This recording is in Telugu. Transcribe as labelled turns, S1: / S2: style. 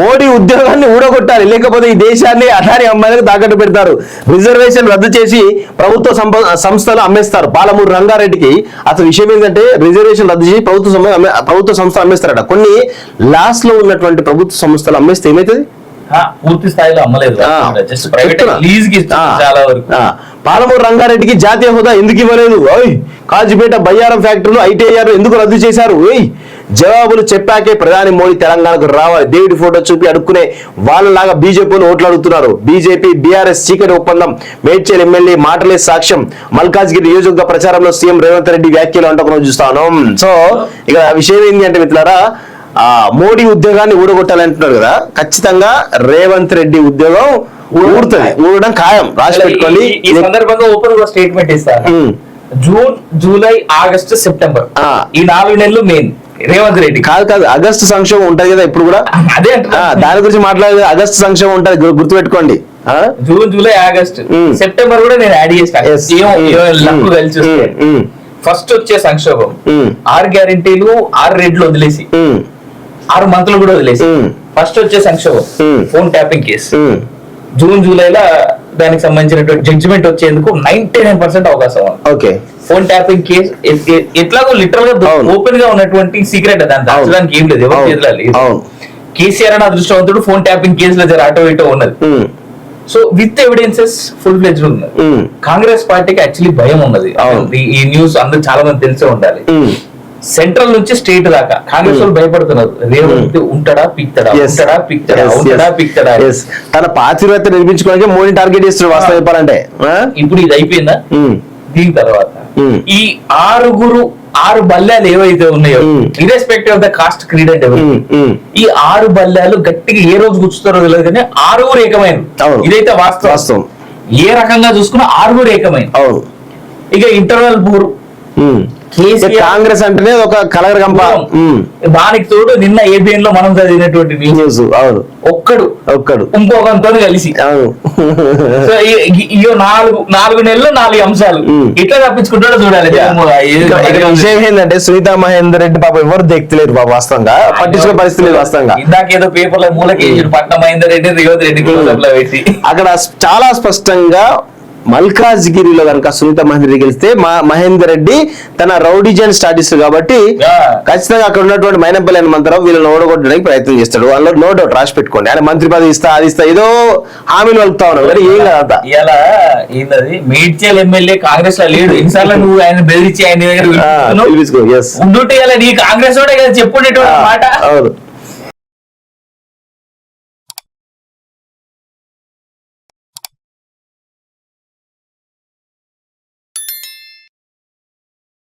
S1: మోడీ ఉద్యోగాన్ని ఊడగొట్టాలి, లేకపోతే ఈ దేశాన్ని అటారీ అమ్మాయిలకు తాకట్టు పెడతారు. రిజర్వేషన్ రద్దు చేసి ప్రభుత్వ సంస్థలు అమ్మేస్తారు. పాలమూరు రంగారెడ్డికి అసలు విషయం ఏంటంటే రిజర్వేషన్ రద్దు చేసి ప్రభుత్వ సంస్థలు అమ్మేస్తారట. కొన్ని లాస్ లో ఉన్నటువంటి ప్రభుత్వ సంస్థలు అమ్మేస్తే ఏమైతుంది?
S2: పూర్తి స్థాయిలో అమ్మలేదు, చాలా వరకు.
S1: పాలమూరు రంగారెడ్డికి జాతీయ హోదా ఎందుకు ఇవ్వలేదు? కాజీపేట బయ్యారం ఫ్యాక్టరీలు ఐటీఐఆర్ ఎందుకు రద్దు చేశారు? జవాబులు చెప్పాకే ప్రధాని మోడీ తెలంగాణకు రావాలి. దేవుడి ఫోటో చూపి అడుక్కునే వాళ్ళలాగా బీజేపీలు ఓట్లు అడుగుతున్నారు. బీజేపీ బీఆర్ఎస్ చీకటి ఒప్పందం. మేడ్చల్ ఎమ్మెల్యే మాటలే సాక్ష్యం. మల్కాజ్గిరి నియోజకవర్గ ప్రచారంలో సీఎం రేవంత్ రెడ్డి వ్యాఖ్యలు అంటున్నాం చూస్తాను. సో ఇక విషయం ఏంటి అంటే మిత్రులారా, మోడీ ఉద్యోగాన్ని ఊడగొట్టాలంటున్నారు కదా, ఖచ్చితంగా రేవంత్ రెడ్డి ఉద్యోగం ఊడడం ఖాయం. రాసి పెట్టుకోండి.
S2: ఈ సందర్భంగా ఓపెన్ గా స్టేట్మెంట్ ఇస్తాను. జూన్, జూలై, ఆగస్టు, సెప్టెంబర్ ఈ 4 నెలలు మెయిన్ రేవంత్ రెడ్డి.
S1: కాదు ఆగస్టు సంక్షోభం ఉంటది కదా ఇప్పుడు కూడా, అదే దాని గురించి మాట్లాడేది. ఆగస్టు సంక్షోభం ఉంటది, గుర్తుపెట్టుకోండి.
S2: జూన్, జూలై, ఆగస్టు, సెప్టెంబర్ కూడా నేను యాడ్ చేస్తాను. కలిసి ఫస్ట్ వచ్చే సంక్షోభం 6 గ్యారెంటీలు 6 రేట్లు వదిలేసి 6 మంత్రులు కూడా వదిలేసి ఫస్ట్ వచ్చే సంక్షోభం ఫోన్ ట్యాపింగ్ కేసు. జూన్, జూలైలో దానికి సంబంధించినటువంటి జడ్జిమెంట్ వచ్చేందుకు 99% అవకాశం.
S1: ఓకే,
S2: ఫోన్ ట్యాపింగ్ కేసు ఎట్లాగో లిటరల్ గా ఓపెన్ గా ఉన్నటువంటి సీక్రెట్, దాన్ని దాచడానికి ఏం లేదు, ఎవరి చేతిలో లేదు. కేసీఆర్ అన్న అదృష్టవంతుడు ఫోన్ ట్యాపింగ్ కేసులో జర అటో ఇటో ఉన్నది. So with evidences full fledged ఉన్నది. కాంగ్రెస్ పార్టీకి యాక్చువల్లీ భయం ఉన్నది. ఈ న్యూస్ అందరూ చాలా మంది తెలిసే ఉండాలి. సెంట్రల్ నుంచి స్టేట్ దాకా కాంగ్రెస్ వాళ్ళు భయపడుతున్నారు. రేవంత్ ఉంటాడా పిక్తాడా, ఉంటాడా పిక్తాడా, ఉంటాడా పిక్తాడా.
S1: తన పాతివ్రత నిర్మించుకోవడానికి మోడీ టార్గెట్ చేస్తున్నాడు వాస్తవం చెప్పాలంటే.
S2: ఇప్పుడు ఇది అయిపోయిందా? దీని తర్వాత ఈ 6 బల్లాలు ఏవైతే ఉన్నాయో, ఇర్రెస్పెక్టివ్ ఆఫ్ ద కాస్ట్ క్రీడెంట్, ఈ 6 బల్లాలు గట్టిగా ఏ రోజు గుచ్చుతారో తెలియదు కానీ 6 ఏకమైన. ఇదైతే వాస్తవం. ఏ రకంగా చూసుకున్నా 6 ఏకమైన. ఇక ఇంటర్నల్ పూర్
S1: కాంగ్రెస్ అంటేనే ఒక కలర్ గంప.
S2: దానికి తోడు నిన్న ఏబిఎన్ లో మనం చదివినటువంటి న్యూస్, ఒక్కడు ఇంకొకంతో కలిసి ఇయో 4 నెలలు 4 అంశాలు ఇట్లా తప్పించుకుంటాడో చూడాలి.
S1: విషయం ఏంటంటే సునీతా మహేందర్ రెడ్డి పాప ఎవరు దిక్కులేరు పాప, వాస్తవంగా పట్టించుకునే పరిస్థితి లేదు. వాస్తవంగా
S2: ఇందాక ఏదో పేపర్ల మూలకేసి పట్న మహేందర్ రెడ్డి రేవంత్ రెడ్డి పెట్టి
S1: అక్కడ చాలా స్పష్టంగా మల్కాజ్గిరిలో కనుక సునీత మహేందర్ రెడ్డి గెలిస్తే మహేందర్ రెడ్డి తన రౌడీజన్ స్టార్ట్ చేస్తాడు కాబట్టి ఖచ్చితంగా అక్కడ ఉన్నటువంటి మైనంపల్లి హనుమంతరావు వీళ్ళని ఓడగొట్టడానికి ప్రయత్నం చేస్తాడు. అందులో నో డౌట్, రాసి పెట్టుకోండి. ఆయన మంత్రి పదవి ఇస్తా, అది ఇస్తా, ఏదో హామీలు వలుపుతా ఉన్నాడు కానీ ఏం కాదు.
S2: ఇలా ఏంటది, మేడ్చల్ ఎమ్మెల్యే కాంగ్రెస్ లో లేడు, ఎన్నిసార్లు నువ్వు ఆయన బెదిరించి ఆయన దగ్గర ఉండుంటే నీ కాంగ్రెస్ చెప్పుకునేటువంటి మాట.